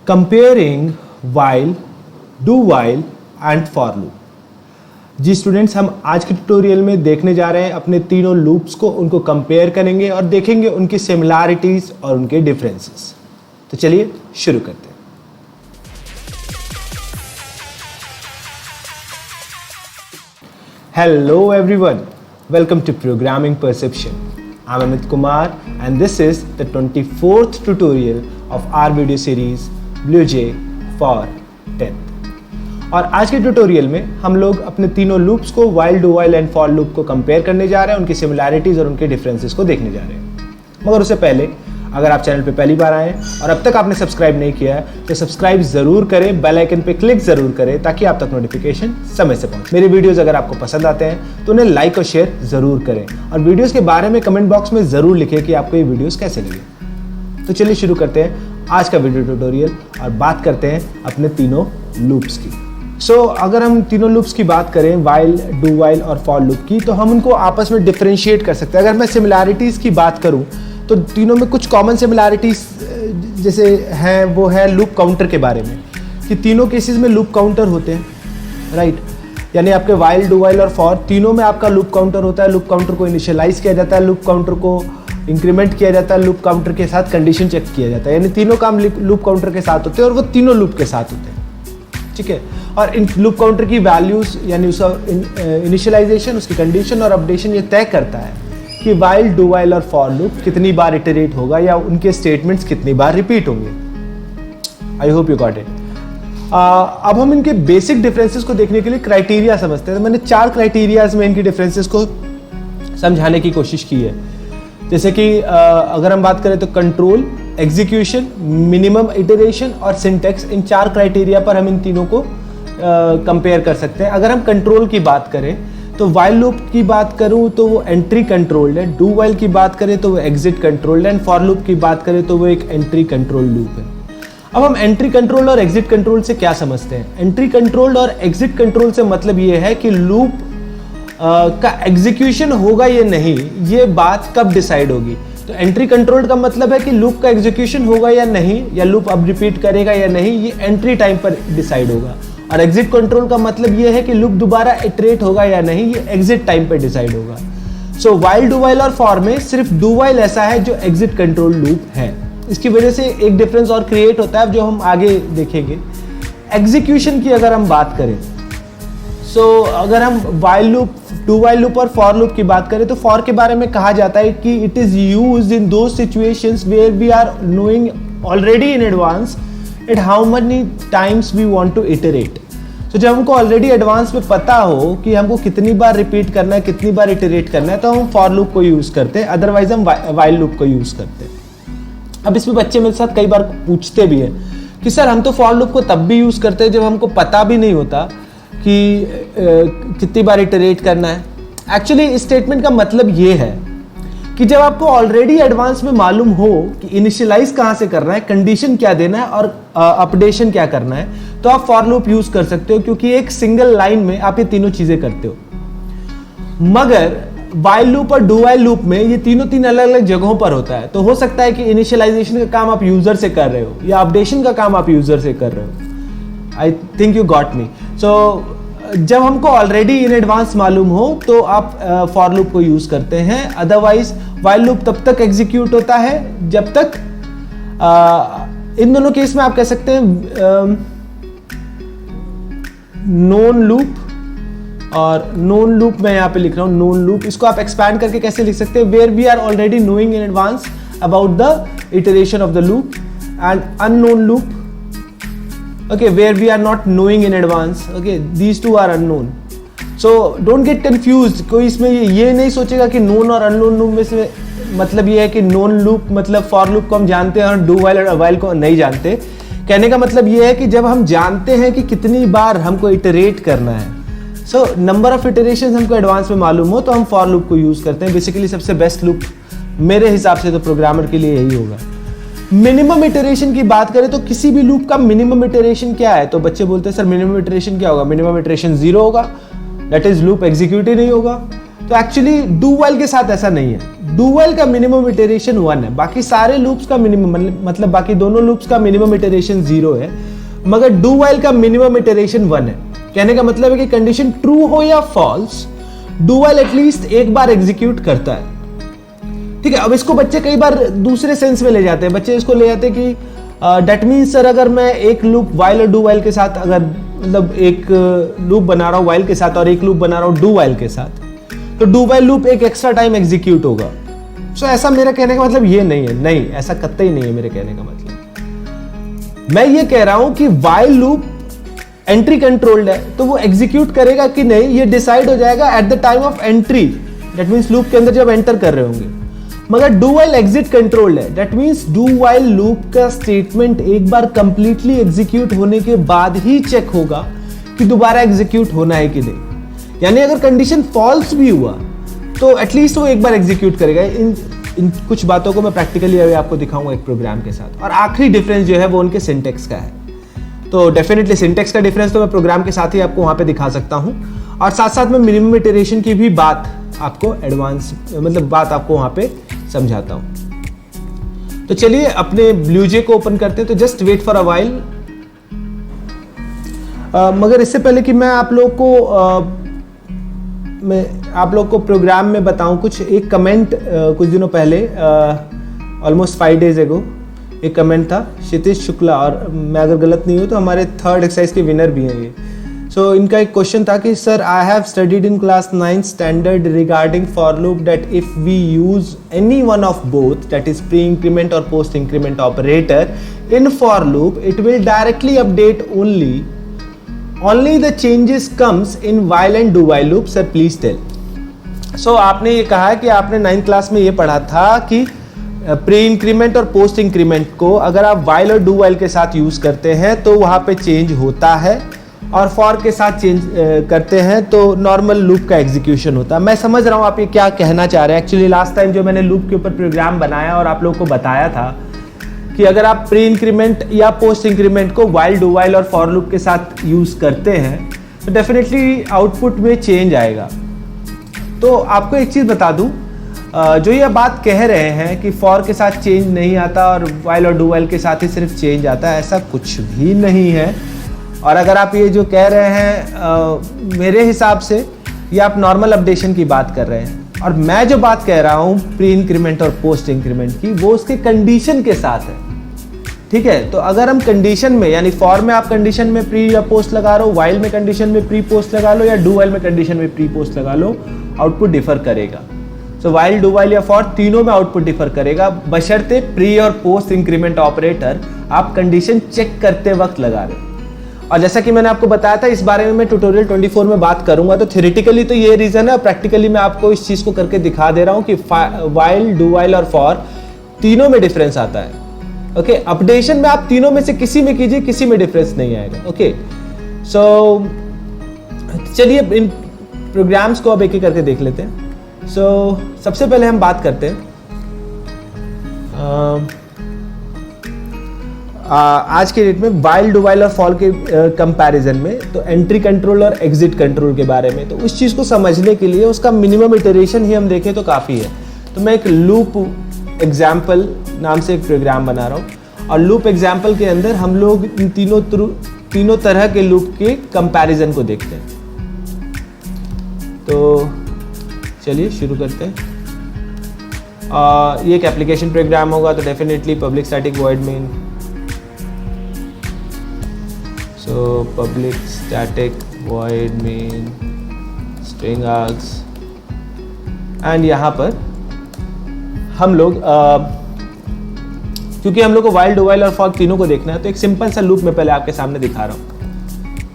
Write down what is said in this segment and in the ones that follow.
Comparing while, do while and for loop. जी students, हम आज के ट्यूटोरियल में देखने जा रहे हैं अपने तीनों लूप्स को, उनको कंपेयर करेंगे और देखेंगे उनकी सिमिलैरिटीज और उनके डिफरेंसेस। तो चलिए शुरू करते हैं। Hello everyone, welcome to Programming Perception. I'm Amit Kumar and this is the 24th tutorial of our video series BlueJ for 10th. और आज के ट्यूटोरियल में हम लोग अपने तीनों लूप्स को while, do while and for loop को कंपेयर करने जा रहे हैं, उनकी सिमिलैरिटीज और उनके डिफरेंसेस को देखने जा रहे हैं। मगर उससे पहले अगर आप चैनल पे पहली बार आए हैं और अब तक आपने सब्सक्राइब नहीं किया है तो सब्सक्राइब जरूर करें, बेल आइकन पे क्लिक जरूर करें ताकि आप तक नोटिफिकेशन समय से पहुंचे। मेरे वीडियोस अगर आपको पसंद आते हैं तो उन्हें लाइक और शेयर जरूर करें और वीडियोस के बारे में कमेंट बॉक्स में जरूर लिखें कि आपको ये वीडियोस कैसे लगे। तो चलिए शुरू करते हैं आज का वीडियो ट्यूटोरियल और बात करते हैं अपने तीनों लूप्स की। अगर हम तीनों लूप्स की बात करें वाइल, डू वाइल और फॉर लूप की, तो हम उनको आपस में डिफरेंशिएट कर सकते हैं। अगर मैं सिमिलैरिटीज की बात करूं तो तीनों में कुछ कॉमन सिमिलैरिटीज जैसे हैं, वो है लूप काउंटर के बारे में, कि तीनों केसेस में लूप काउंटर होते हैं, राइट। यानी आपके वाइल, डू वाइल और फॉर तीनों में आपका लूप काउंटर होता है। लूप काउंटर को इनिशियलाइज किया जाता है, लूप काउंटर को इंक्रीमेंट किया जाता है, लूप काउंटर के साथ कंडीशन चेक किया जाता है। यानी तीनों काम लूप काउंटर के साथ होते हैं और वो तीनों लूप के साथ होते हैं, ठीक है। और इन लूप काउंटर की वैल्यूज यानी उसका इनिशियलाइजेशन, उसकी कंडीशन और अपडेशन ये तय करता है कि वाइल, डू वाइल और फॉर लूप कितनी बार इटरेट होगा या उनके स्टेटमेंट्स कितनी बार रिपीट होंगे। आई होप यू गॉट इट। अब हम इनके बेसिक डिफरेंसेस को देखने के लिए क्राइटेरिया समझते हैं। तो मैंने 4 क्राइटेरियाज में इनकी डिफरेंसेस को समझाने की कोशिश की है। जैसे कि अगर हम बात करें तो कंट्रोल, एग्जीक्यूशन, मिनिमम इटरेशन और सिंटैक्स, इन 4 क्राइटेरिया पर हम इन तीनों को कंपेयर कर सकते हैं। अगर हम कंट्रोल की बात करें तो वाइल लूप की बात करूं तो वो एंट्री कंट्रोल्ड है, डू वाइल की बात करें तो वो एग्जिट कंट्रोल्ड है, एंड फॉर लूप की बात करें तो वो एक एंट्री कंट्रोल लूप है। अब हम एंट्री कंट्रोल और एग्जिट कंट्रोल से क्या समझते हैं? एंट्री कंट्रोल और एग्जिट कंट्रोल से मतलब ये है कि लूप का एग्जीक्यूशन होगा या नहीं, ये बात कब डिसाइड होगी। तो एंट्री कंट्रोल का मतलब है कि लूप का एग्जीक्यूशन होगा या नहीं, या लूप अब रिपीट करेगा या नहीं, ये एंट्री टाइम पर डिसाइड होगा। और एग्जिट कंट्रोल का मतलब ये है कि लूप दोबारा इटरेट होगा या नहीं, ये एग्जिट टाइम पे डिसाइड होगा। सो वाइल, डू वाइल और फॉर में सिर्फ डू वाइल ऐसा है जो एग्जिट कंट्रोल लूप है। इसकी वजह से एक डिफरेंस और क्रिएट होता है जो हम आगे देखेंगे। एग्जीक्यूशन की अगर हम बात करें, अगर हम while loop, do while loop और फॉर लूप की बात करें तो फॉर के बारे में कहा जाता है कि it is used in those situations where we are knowing already in advance at how many times we want to iterate. तो जब हमको ऑलरेडी एडवांस में पता हो कि हमको कितनी बार रिपीट करना है, कितनी बार इटरेट करना है, तो हम फॉर लूप को यूज करते हैं, अदरवाइज हम वाइल लूप को यूज करते हैं। अब इसमें बच्चे मेरे साथ कई बार पूछते भी हैं कि सर हम तो फॉर लूप को तब भी यूज करते हैं जब हमको पता भी नहीं होता कि कितनी बार इटरेट करना है। एक्चुअली इस स्टेटमेंट का मतलब ये है कि जब आपको ऑलरेडी एडवांस में मालूम हो कि इनिशियलाइज कहां से करना है, कंडीशन क्या देना है और अपडेशन क्या करना है, तो आप फॉर लूप यूज कर सकते हो, क्योंकि एक सिंगल लाइन में आप ये तीनों चीजें करते हो। मगर वाइल लूप और डू वाइल लूप में ये तीनों अलग अलग जगहों पर होता है। तो हो सकता है कि इनिशियलाइजेशन का काम आप यूजर से कर रहे हो या अपडेशन का काम आप यूजर से कर रहे हो। I think you got me. जब हमको ऑलरेडी इन एडवांस मालूम हो तो आप फॉर लूप को यूज करते हैं, अदरवाइज वाइल लूप तब तक एग्जीक्यूट होता है जब तक इन दोनों केस में आप कह सकते हैं नोन लूप और नोन लूप। मैं यहां पे लिख रहा हूं नोन लूप। इसको आप एक्सपैंड करके कैसे लिख सकते हैं? Where we are already knowing in advance about the iteration of the loop, and unknown loop, okay, where we are not knowing in advance, okay, these two are unknown, so don't get confused। कोई इसमें ये नहीं सोचेगा कि known और unknown loop में से मतलब ये है कि नोन लूप मतलब फॉर लूप को हम जानते हैं और डू वाइल और वाइल को नहीं जानते। कहने का मतलब ये है कि जब हम जानते हैं कि कितनी बार हमको इटरेट करना है, नंबर ऑफ इटरेशंस हमको एडवांस में मालूम हो, तो हम फॉर लूप को यूज करते हैं। बेसिकली सबसे बेस्ट लूप मेरे हिसाब से तो प्रोग्रामर के लिए यही होगा। मिनिमम इटरेशन की बात करें तो किसी भी लूप का मिनिमम इटरेशन क्या है? तो बच्चे बोलते हैं सर मिनिमम इटरेशन क्या होगा? मिनिमम इटरेशन 0 होगा, दैट इज लूप एग्जीक्यूट ही नहीं होगा। तो एक्चुअली डू वाइल के साथ ऐसा नहीं है। डू वाइल का मिनिमम इटरेशन 1 है, बाकी सारे लूप्स का मिनिमम मतलब बाकी दोनों लूप्स का मिनिमम इटरेशन 0 है, मगर डू वाइल का मिनिमम इटरेशन 1 है। कहने का मतलब है कि कंडीशन ट्रू हो या फॉल्स, डू वाइल एटलीस्ट एक बार एग्जीक्यूट करता है। ठीक है, अब इसको बच्चे कई बार दूसरे सेंस में ले जाते हैं। बच्चे इसको ले जाते हैं कि डेट मीन्स सर अगर मैं एक लूप वाइल और डू वाइल के साथ अगर मतलब एक लूप बना रहा हूँ वाइल के साथ और एक लूप बना रहा हूँ डू वाइल के साथ, तो डू वाइल लूप एक एक्स्ट्रा टाइम एग्जीक्यूट होगा। सो ऐसा मेरा कहने का मतलब ये नहीं है, नहीं ऐसा कतई नहीं है मेरे कहने का मतलब। मैं ये कह रहा हूं कि वाइल लूप एंट्री कंट्रोल्ड है, तो वो एग्जीक्यूट करेगा कि नहीं ये डिसाइड हो जाएगा at the time of entry, that means loop के अंदर जब एंटर कर रहे होंगे। मगर डू वाइल एग्जिट कंट्रोल्ड है, that means do while loop का स्टेटमेंट एक बार कंप्लीटली एग्जीक्यूट होने के बाद ही चेक होगा कि दोबारा एग्जीक्यूट होना है कि नहीं। यानी अगर कंडीशन फॉल्स भी हुआ तो एटलीस्ट वो एक बार एग्जीक्यूट करेगा। इन कुछ बातों को मैं प्रैक्टिकली अभी आपको दिखाऊंगा एक प्रोग्राम के साथ। और आखिरी डिफरेंस जो है वो उनके सिंटेक्स का है। तो डेफिनेटली सिंटेक्स का डिफरेंस तो मैं प्रोग्राम के साथ ही आपको वहां पे दिखा सकता हूं, और साथ साथ में मिनिमम इटरेशन की भी बात आपको एडवांस मतलब बात आपको वहां पे समझाता हूं। तो चलिए अपने ब्लूजे को ओपन करते हैं। तो just wait for a while. मगर इससे पहले कि मैं आप लोग को प्रोग्राम में बताऊं कुछ, एक कमेंट कुछ दिनों पहले ऑलमोस्ट 5 days एगो एक कमेंट था क्षितिज शुक्ला, और मैं अगर गलत नहीं हूं तो हमारे 3rd एक्सरसाइज के विनर भी हैं ये। सो इनका एक क्वेश्चन था कि sir I have studied in class 9 standard regarding for loop that if we use any one of both that is pre increment और post increment operator in for loop it will directly update only the changes comes in while and do while loop, sir please tell। So आपने ये कहा कि आपने 9th class में ये पढ़ा था कि प्री इंक्रीमेंट और पोस्ट इंक्रीमेंट को अगर आप while और do while के साथ यूज करते हैं तो वहां पे चेंज होता है, और फॉर के साथ चेंज करते हैं तो नॉर्मल लूप का एग्जीक्यूशन होता है। मैं समझ रहा हूं आप ये क्या कहना चाह रहे हैं। एक्चुअली लास्ट टाइम जो मैंने लूप के ऊपर प्रोग्राम बनाया और आप लोग को बताया था कि अगर आप प्री इंक्रीमेंट या पोस्ट इंक्रीमेंट को वाइल डू वाइल और फॉर लूप के साथ यूज करते हैं तो डेफिनेटली आउटपुट में चेंज आएगा। तो आपको एक चीज बता दूं, जो ये बात कह रहे हैं कि फॉर के साथ चेंज नहीं आता और वाइल और डू वाइल के साथ ही सिर्फ चेंज आता है, ऐसा कुछ भी नहीं है। और अगर आप ये जो कह रहे हैं मेरे हिसाब से ये आप नॉर्मल अपडेशन की बात कर रहे हैं, और मैं जो बात कह रहा हूं प्री इंक्रीमेंट और पोस्ट इंक्रीमेंट की वो उसके कंडीशन के साथ है। ठीक है, तो अगर हम कंडीशन में यानी फॉर में आप कंडीशन में प्री या पोस्ट लगा लो, वाइल में कंडीशन में प्री पोस्ट लगा लो, या डू वाइल में कंडीशन में प्री पोस्ट लगा लो, आउटपुट डिफर करेगा। सो वाइल डू वाइल या फॉर तीनों में आउटपुट डिफर करेगा, बशर्ते प्री और पोस्ट इंक्रीमेंट ऑपरेटर आप कंडीशन चेक करते वक्त लगा रहे हो। और जैसा कि मैंने आपको बताया था इस बारे में मैं ट्यूटोरियल 24 में बात करूंगा। तो थ्योरेटिकली तो ये रीजन है, और प्रैक्टिकली मैं आपको इस चीज को करके दिखा दे रहा हूं कि वाइल डू वाइल और फॉर तीनों में डिफरेंस आता है। ओके, अपडेशन में आप तीनों में से किसी में कीजिए, किसी में डिफरेंस नहीं आएगा। ओके, सो चलिए इन प्रोग्राम्स को अब एक एक करके देख लेते हैं। सो सबसे पहले हम बात करते हैं आज के डेट में वाइल डू वाइल और फॉर के कंपैरिजन में, तो एंट्री कंट्रोल और एग्जिट कंट्रोल के बारे में। तो उस चीज को समझने के लिए उसका मिनिमम इटरेशन ही हम देखें तो काफी है। तो मैं एक लूप एग्जाम्पल नाम से एक प्रोग्राम बना रहा हूँ, और लूप एग्जाम्पल के अंदर हम लोग इन तीनों तरह के लूप के कंपैरिजन को देखते हैं। तो चलिए शुरू करते हैं। ये एक एप्लीकेशन प्रोग्राम होगा, तो definitely public static void main, so public static void main string args, and यहाँ पर हम लोग क्योंकि हम लोग को वाइल डू वाइल और फॉर तीनों को देखना है, तो एक सिंपल सा लूप मैं पहले आपके सामने दिखा रहा हूँ,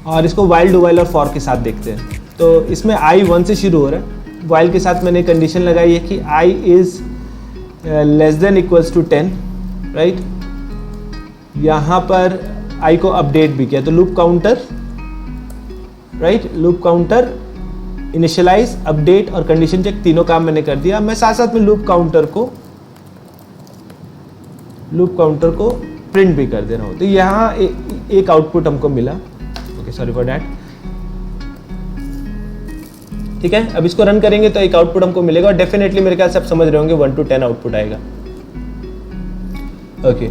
और इसको वाइल डू वाइल और फॉर के साथ देखते हैं। तो इसमें i 1 से शुरू हो रहा है। वाइल के साथ मैंने कंडीशन लगाई है कि i is less than equals to 10, right. यहाँ पर i को अपडेट भी किया, तो loop counter, right, loop counter initialise, update और कंडीशन चेक तीनों काम मैंने कर दिया। मैं साथ साथ में लूप काउंटर को प्रिंट भी कर दे रहा हूं। तो यहाँ एक आउटपुट हमको मिला। Okay, sorry for that. ठीक है, अब इसको रन करेंगे तो एक आउटपुट हमको मिलेगा और डेफिनेटली मेरे ख्याल से आप समझ रहे होंगे 1 to 10 आउटपुट आएगा। ओके,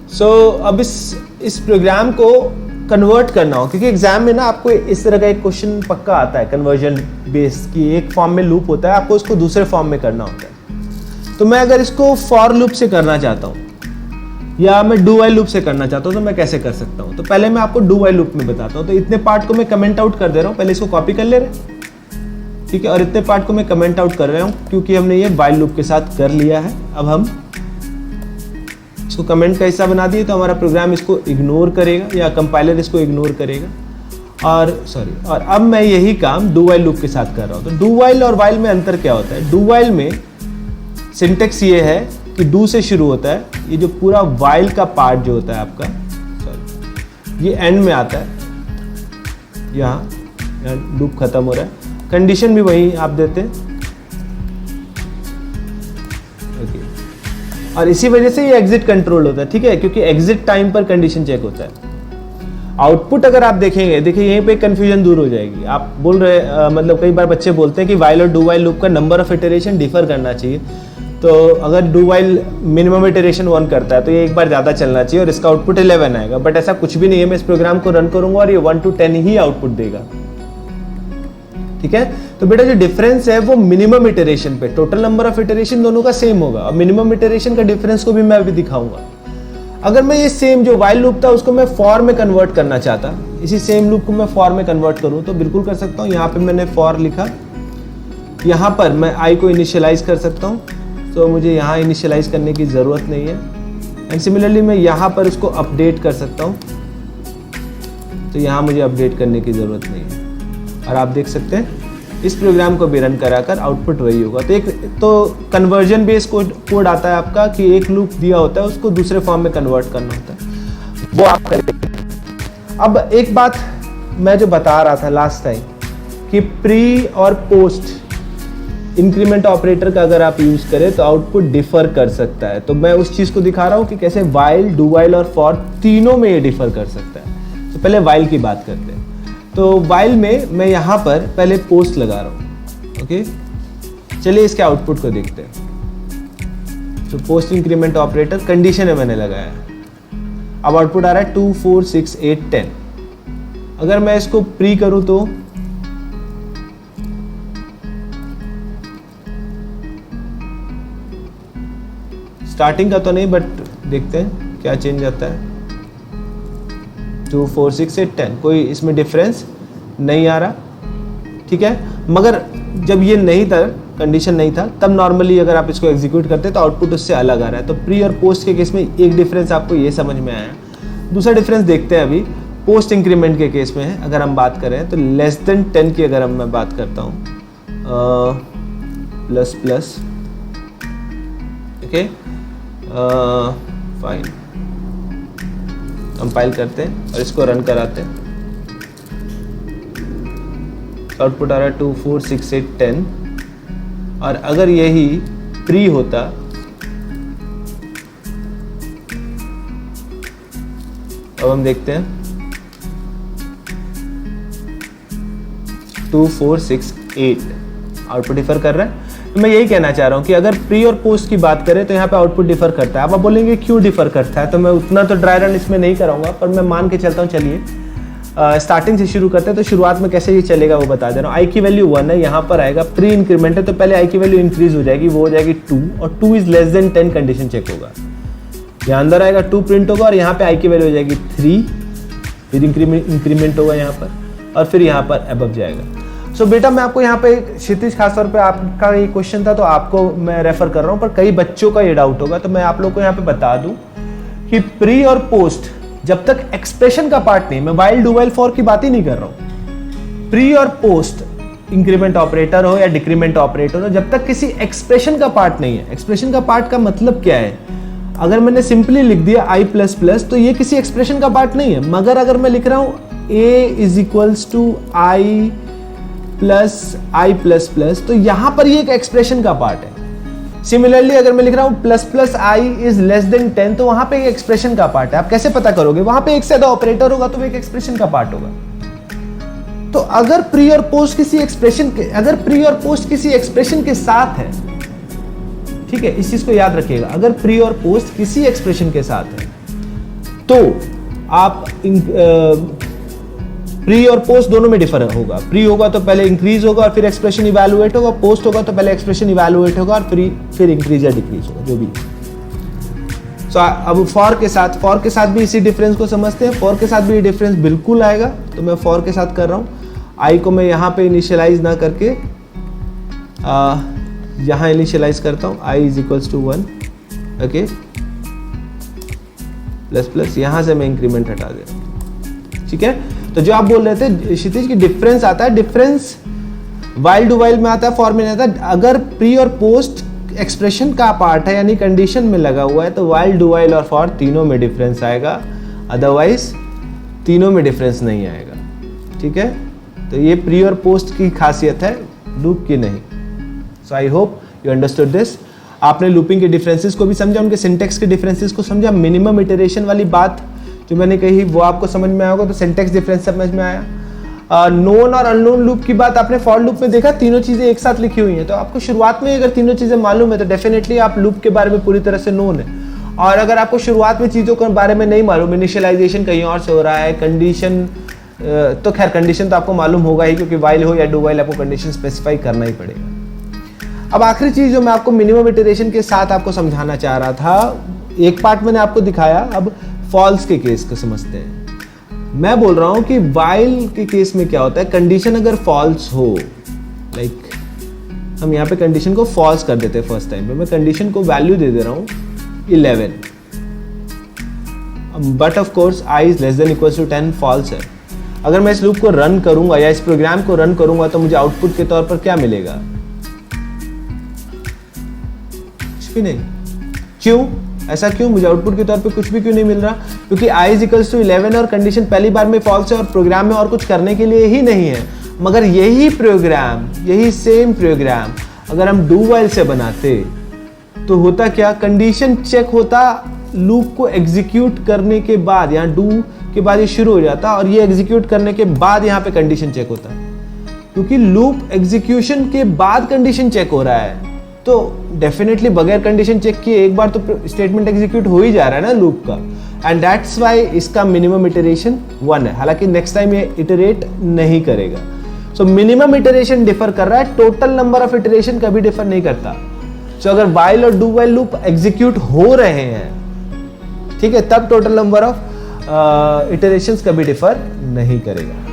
सो अब इस प्रोग्राम को कन्वर्ट करना हो, क्योंकि एग्जाम में ना आपको इस तरह का एक क्वेश्चन पक्का आता है कन्वर्जन बेस की, एक फॉर्म में लूप होता है, आपको उसको दूसरे फॉर्म में करना होता है। तो मैं अगर इसको फॉर लूप से करना चाहता हूँ या मैं डू वाइल लूप से करना चाहता हूँ तो मैं कैसे कर सकता हूँ? तो पहले मैं आपको डू वाइल लूप में बताता हूँ। तो इतने पार्ट को मैं कमेंट आउट कर दे रहा हूँ, पहले इसको कॉपी कर ले रहे हैं, ठीक है, और इतने पार्ट को मैं कमेंट आउट कर रहा हूँ क्योंकि हमने ये वाइल लूप के साथ कर लिया है। अब हम इसको कमेंट का हिस्सा बना दिए तो हमारा प्रोग्राम इसको इग्नोर करेगा या कंपाइलर इसको इग्नोर करेगा। और अब मैं यही काम डू वाइल लूप के साथ कर रहा हूँ। तो डू वाइल और वाइल में अंतर क्या होता है? डू वाइल में सिंटेक्स ये है कि डू से शुरू होता है, ये जो पूरा वाइल का पार्ट जो होता है आपका, ये एंड में आता है, यहाँ लूप खत्म हो रहा है, कंडीशन भी वही आप देते हैं। और इसी वजह से ये एग्जिट कंट्रोल होता है, ठीक है, क्योंकि एग्जिट टाइम पर कंडीशन चेक होता है। आउटपुट अगर आप देखेंगे, देखिए यहीं पे कंफ्यूजन दूर हो जाएगी। आप बोल रहे मतलब कई बार बच्चे बोलते हैं कि वाइल और डू वाइल लूप का नंबर ऑफ इटरेशन डिफर करना चाहिए। तो अगर डू वाइल मिनिमम इटरेशन 1 करता है तो ये एक बार ज़्यादा चलना चाहिए और इसका आउटपुट 11 आएगा, बट ऐसा कुछ भी नहीं है। मैं इस प्रोग्राम को रन करूंगा और ये 1 to 10 ही आउटपुट देगा, ठीक है। तो बेटा जो डिफरेंस है वो मिनिमम इटरेशन पे, टोटल नंबर ऑफ इटरेशन दोनों का सेम होगा और मिनिमम इटरेशन का डिफरेंस को भी मैं अभी दिखाऊंगा। अगर मैं ये सेम जो वाइल लूप था उसको मैं फॉर में कन्वर्ट करना चाहता, इसी सेम लूप को मैं फॉर में कन्वर्ट करूं तो बिल्कुल कर सकता हूं। यहाँ पे मैंने फॉर लिखा, यहाँ पर मैं आई को इनिशियलाइज कर सकता हूँ, तो मुझे यहाँ इनिशियलाइज करने की ज़रूरत नहीं है। एंड सिमिलरली मैं यहाँ पर उसको अपडेट कर सकता हूँ, तो यहाँ मुझे अपडेट करने की ज़रूरत नहीं है। और आप देख सकते हैं इस प्रोग्राम को भी रन कराकर आउटपुट वही होगा। तो एक तो कन्वर्जन बेस कोड आता है आपका कि एक लूप दिया होता है उसको दूसरे फॉर्म में कन्वर्ट करना होता है, वो आप करेंगे। अब एक बात मैं जो बता रहा था लास्ट टाइम कि प्री और पोस्ट इंक्रीमेंट ऑपरेटर का अगर आप यूज करें तो आउटपुट डिफर कर सकता है। तो मैं उस चीज को दिखा रहा हूं कि कैसे वाइल, डू वाइल और फॉर तीनों में ये डिफर कर सकता है। तो पहले वाइल की बात करते हैं। तो वाइल में मैं यहाँ पर पहले पोस्ट लगा रहा हूँ, ओके। चलिए इसके आउटपुट को देखते हैं। तो पोस्ट इंक्रीमेंट ऑपरेटर कंडीशन है मैंने लगाया है। अब आउटपुट आ रहा है 2 4 6 8 10। अगर मैं इसको प्री करूँ तो स्टार्टिंग का तो नहीं, बट देखते हैं क्या चेंज आता है। 2 4 6 8 10, कोई इसमें डिफरेंस नहीं आ रहा, ठीक है। मगर जब ये नहीं था, कंडीशन नहीं था, तब नॉर्मली अगर आप इसको एग्जीक्यूट करते तो आउटपुट उससे अलग आ रहा है। तो प्री और पोस्ट के केस में एक डिफरेंस आपको ये समझ में आया। दूसरा डिफरेंस देखते हैं अभी पोस्ट इंक्रीमेंट के केस में है। अगर हम बात करें तो लेस देन 10 की अगर मैं बात करता हूँ, plus plus, okay, fine, compile करते हैं और इसको रन कराते हैं। आउटपुट आ रहा है 2 4 6 8 10। और अगर यही प्री होता अब हम देखते हैं 2 4 6 8 आउटपुट डिफर कर रहा है। तो मैं यही कहना चाह रहा हूँ कि अगर प्री और पोस्ट की बात करें तो यहाँ पे आउटपुट डिफर करता है। अब आप बोलेंगे क्यों डिफर करता है, तो मैं उतना तो ड्राई रन इसमें नहीं कराऊंगा, पर मैं मान के चलता हूँ। चलिए स्टार्टिंग से शुरू करते हैं। तो शुरुआत में कैसे ये चलेगा वो बता दे रहा हूँ। आई की वैल्यू 1 है, यहाँ पर आएगा, प्री इंक्रीमेंट है तो पहले आई की वैल्यू इंक्रीज हो जाएगी, वो हो जाएगी 2, और 2 is less than 10 condition check होगा। यहाँ अंदर आएगा 2 प्रिंट होगा और यहाँ पे आई की वैल्यू हो जाएगी 3, फिर इंक्रीमेंट होगा यहाँ पर, और फिर यहाँ पर अबव जाएगा। सो बेटा मैं आपको यहाँ पे क्षितिज, खासतौर पे आपका ये क्वेश्चन था तो आपको मैं रेफर कर रहा हूँ, पर कई बच्चों का ये डाउट होगा, तो मैं आप लोग को यहाँ पे बता दूं कि प्री और पोस्ट जब तक एक्सप्रेशन का पार्ट नहीं, मैं वाइल, डू वाइल, फॉर की बात ही नहीं कर रहा हूँ। प्री और पोस्ट इंक्रीमेंट ऑपरेटर हो या डिक्रीमेंट ऑपरेटर हो, जब तक किसी एक्सप्रेशन का पार्ट नहीं है। एक्सप्रेशन का पार्ट का मतलब क्या है? अगर मैंने सिंपली लिख दिया आई प्लस प्लस तो ये किसी एक्सप्रेशन का पार्ट नहीं है। मगर अगर मैं लिख रहा हूँ A is equals to I plus I plus plus, तो यहां पर ये एक एक्सप्रेशन का पार्ट है। सिमिलरली अगर मैं लिख रहा हूं plus plus I is less than 10, तो वहां पे एक एक्सप्रेशन का पार्ट है। आप कैसे पता करोगे? वहां पे एक से ज्यादा ऑपरेटर होगा तो वो एक एक्सप्रेशन का पार्ट होगा। तो अगर प्री और पोस्ट किसी एक्सप्रेशन के साथ है, ठीक है, इस चीज को याद रखिएगा, अगर प्री और पोस्ट किसी एक्सप्रेशन के साथ है तो आप प्री और पोस्ट दोनों में डिफर होगा। प्री होगा तो पहले इंक्रीज होगा और फिर एक्सप्रेशन इवैल्यूएट होगा, पोस्ट होगा तो पहले एक्सप्रेशन इवैल्यूएट होगा और फिर इंक्रीज या डिक्रीज होगा, जो भी। सो अब फॉर के साथ भी इसी डिफरेंस को समझते हैं। फॉर के साथ भी ये डिफरेंस बिल्कुल आएगा, तो मैं फॉर के साथ कर रहा हूँ। आई को मैं यहाँ पे इनिशियलाइज ना करके यहाँ इनिशियलाइज करता हूँ, I is equals to 1, okay, plus plus, यहाँ से मैं इंक्रीमेंट हटा दे रहा हूँ, ठीक है। तो जो आप बोल रहे थे क्षितिज की डिफरेंस आता है, डिफरेंस वाइल डू वाइल में आता है, फॉर में नहीं आता। अगर प्री और पोस्ट एक्सप्रेशन का पार्ट है यानी कंडीशन में लगा हुआ है तो वाइल डू वाइल और फॉर तीनों में डिफरेंस आएगा, अदरवाइज तीनों में डिफरेंस नहीं आएगा, ठीक है। तो ये प्री और पोस्ट की खासियत है, लूप की नहीं। So I hope you understood this. आपने लूपिंग के डिफरेंसेस को भी समझा, उनके सिंटेक्स के डिफरेंसेस को समझा, मिनिमम इटरेशन वाली बात जो मैंने कही वो आपको समझ में आया होगा, तो सिंटेक्स डिफरेंस समझ में आया। नोन और अननोन लूप की बात आपने फॉर लूप में देखा, तीनों चीजें एक साथ लिखी हुई हैं, तो आपको शुरुआत में अगर तीनों चीजें मालूम है तो डेफिनेटली आप लूप के बारे में पूरी तरह से नोन है। और अगर आपको शुरुआत में चीजों के बारे में नहीं मालूम, इनिशियलाइजेशन कहीं और से हो रहा है, कंडीशन तो खैर कंडीशन तो आपको मालूम होगा ही, क्योंकि वाइल हो या डू वाइल आपको कंडीशन स्पेसिफाई करना ही पड़ेगा। अब आखिरी चीज जो मैं आपको मिनिमम इटरेशन के साथ आपको समझाना चाह रहा था, एक पार्ट मैंने आपको दिखाया, अब फॉल्स के केस को समझते हैं। मैं बोल रहा हूं कि वाइल के केस में क्या होता है, कंडीशन अगर फॉल्स हो, लाइक हम यहाँ पे कंडीशन को फॉल्स कर देते हैं फर्स्ट टाइम पे, मैं कंडीशन को वैल्यू दे दे रहा हूं 11, but of course i is less than equals to 10 false है। अगर मैं इस लूप को रन करूंगा या इस प्रोग्राम को रन करूंगा तो मुझे आउटपुट के तौर पर क्या मिलेगा? कुछ भी नहीं। क्यों? ऐसा क्यों? मुझे आउटपुट के तौर पे कुछ भी क्यों नहीं मिल रहा? क्योंकि i इज इक्वल्स टू 11 और कंडीशन पहली बार में फॉल्स है और प्रोग्राम में और कुछ करने के लिए ही नहीं है। मगर यही प्रोग्राम, यही सेम प्रोग्राम अगर हम डू वाइल से बनाते तो होता क्या, कंडीशन चेक होता लूप को एग्जीक्यूट करने के बाद, यहाँ डू के बाद ये शुरू हो जाता और ये एग्जीक्यूट करने के बाद यहाँ पे कंडीशन चेक होता। क्योंकि लूप एग्जीक्यूशन के बाद कंडीशन चेक हो रहा है तो डेफिनेटली बगैर कंडीशन चेक किए एक बार तो स्टेटमेंट एग्जीक्यूट हो ही जा रहा है ना लूप का, एंड दैट्स व्हाई इसका मिनिमम इटरेशन 1 है। हालांकि नेक्स्ट टाइम ये इटरेट नहीं करेगा। सो मिनिमम इटरेशन डिफर कर रहा है, टोटल नंबर ऑफ इटरेशन कभी डिफर नहीं करता। सो अगर वाइल और डू वाइल लूप एग्जीक्यूट हो रहे हैं, ठीक है, तब टोटल नंबर ऑफ इटरेशंस कभी डिफर नहीं करेगा।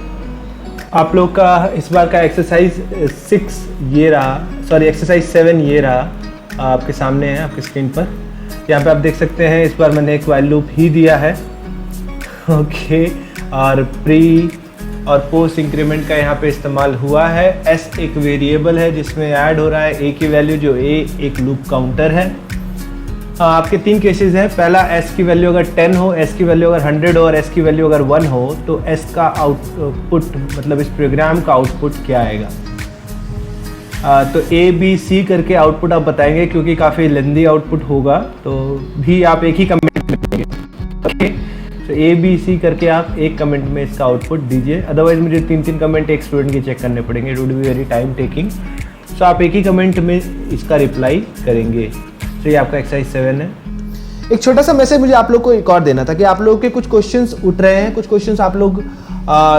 आप लोग का इस बार का एक्सरसाइज 6 ये रहा, सॉरी एक्सरसाइज 7 ये रहा, आपके सामने है आपकी स्क्रीन पर। यहाँ पे आप देख सकते हैं इस बार मैंने एक वाइल लूप ही दिया है, ओके, और प्री और पोस्ट इंक्रीमेंट का यहाँ पे इस्तेमाल हुआ है। s एक वेरिएबल है जिसमें ऐड हो रहा है a की वैल्यू, जो a एक लूप काउंटर है। आपके 3 केसेस हैं। पहला, s की वैल्यू अगर 10 हो, s की वैल्यू अगर 100 हो और s की वैल्यू अगर 1 हो तो s का आउटपुट, मतलब इस प्रोग्राम का आउटपुट क्या आएगा। तो a b c करके आउटपुट आप बताएंगे, क्योंकि काफ़ी लेंदी आउटपुट होगा तो भी आप एक ही कमेंट में, ओके। तो a b c करके आप एक कमेंट में इसका आउटपुट दीजिए, अदरवाइज मुझे 3 कमेंट एक स्टूडेंट के चेक करने पड़ेंगे, it would be very time taking. So आप एक ही कमेंट में इसका रिप्लाई करेंगे। तो ये आपका एक्सरसाइज 7 है। एक छोटा सा मैसेज मुझे आप लोग को एक और देना था कि आप लोगों के कुछ क्वेश्चंस उठ रहे हैं, कुछ क्वेश्चंस आप लोग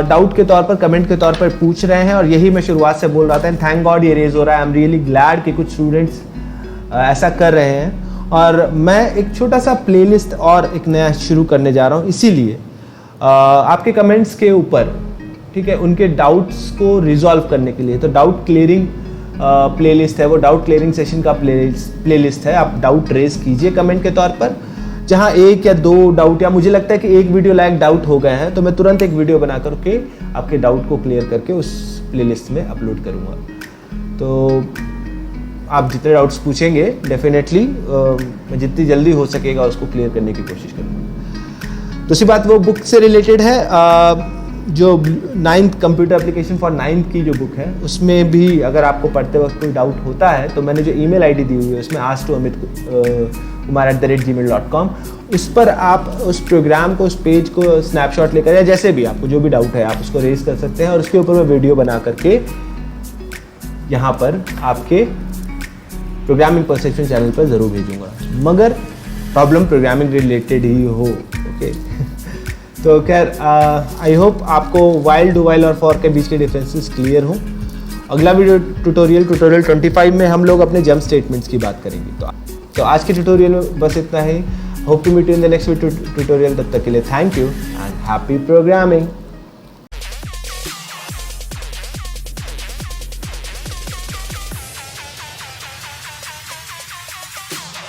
डाउट के तौर पर, कमेंट के तौर पर पूछ रहे हैं, और यही मैं शुरुआत से बोल रहा था, एंड थैंक गॉड ये रेज हो रहा है। आई एम रियली ग्लैड कि कुछ स्टूडेंट्स ऐसा कर रहे हैं। और मैं एक छोटा सा प्लेलिस्ट और एक नया शुरू करने जा रहा हूँ, इसीलिए आपके कमेंट्स के ऊपर, ठीक है, उनके डाउट्स को रिजॉल्व करने के लिए, तो डाउट क्लियरिंग प्लेलिस्ट है, वो डाउट क्लियरिंग सेशन का प्लेलिस्ट है। आप डाउट रेज कीजिए कमेंट के तौर पर, जहां 1 या 2 डाउट, या मुझे लगता है कि एक वीडियो लायक डाउट हो गए हैं तो मैं तुरंत एक वीडियो बना करके आपके डाउट को क्लियर करके उस प्लेलिस्ट में अपलोड करूंगा। तो आप जितने डाउट्स पूछेंगे डेफिनेटली मैं जितनी जल्दी हो सकेगा उसको क्लियर करने की कोशिश करूंगा। दूसरी बात वो बुक से रिलेटेड है। जो 9th computer application for 9th की जो बुक है उसमें भी अगर आपको पढ़ते वक्त कोई डाउट होता है तो मैंने जो ईमेल आईडी दी हुई है उसमें ask2amitkumar@gmail.com, उस पर आप उस प्रोग्राम को, उस पेज को स्नैपशॉट लेकर या जैसे भी आपको जो भी डाउट है आप उसको रेज कर सकते हैं और उसके ऊपर मैं वीडियो बना करके यहाँ पर आपके प्रोग्रामिंग परसेप्शन चैनल पर ज़रूर भेजूंगा, मगर प्रॉब्लम प्रोग्रामिंग रिलेटेड ही हो। ओके तो खैर आई होप आपको वाइल, डू वाइल और फॉर के बीच के डिफरेंसेस क्लियर हों। अगला वीडियो ट्यूटोरियल 25 में हम लोग अपने जंप स्टेटमेंट्स की बात करेंगे। तो आज के ट्यूटोरियल में बस इतना ही। Hope to meet you in the next tutorial. तब तक के लिए thank you and happy programming.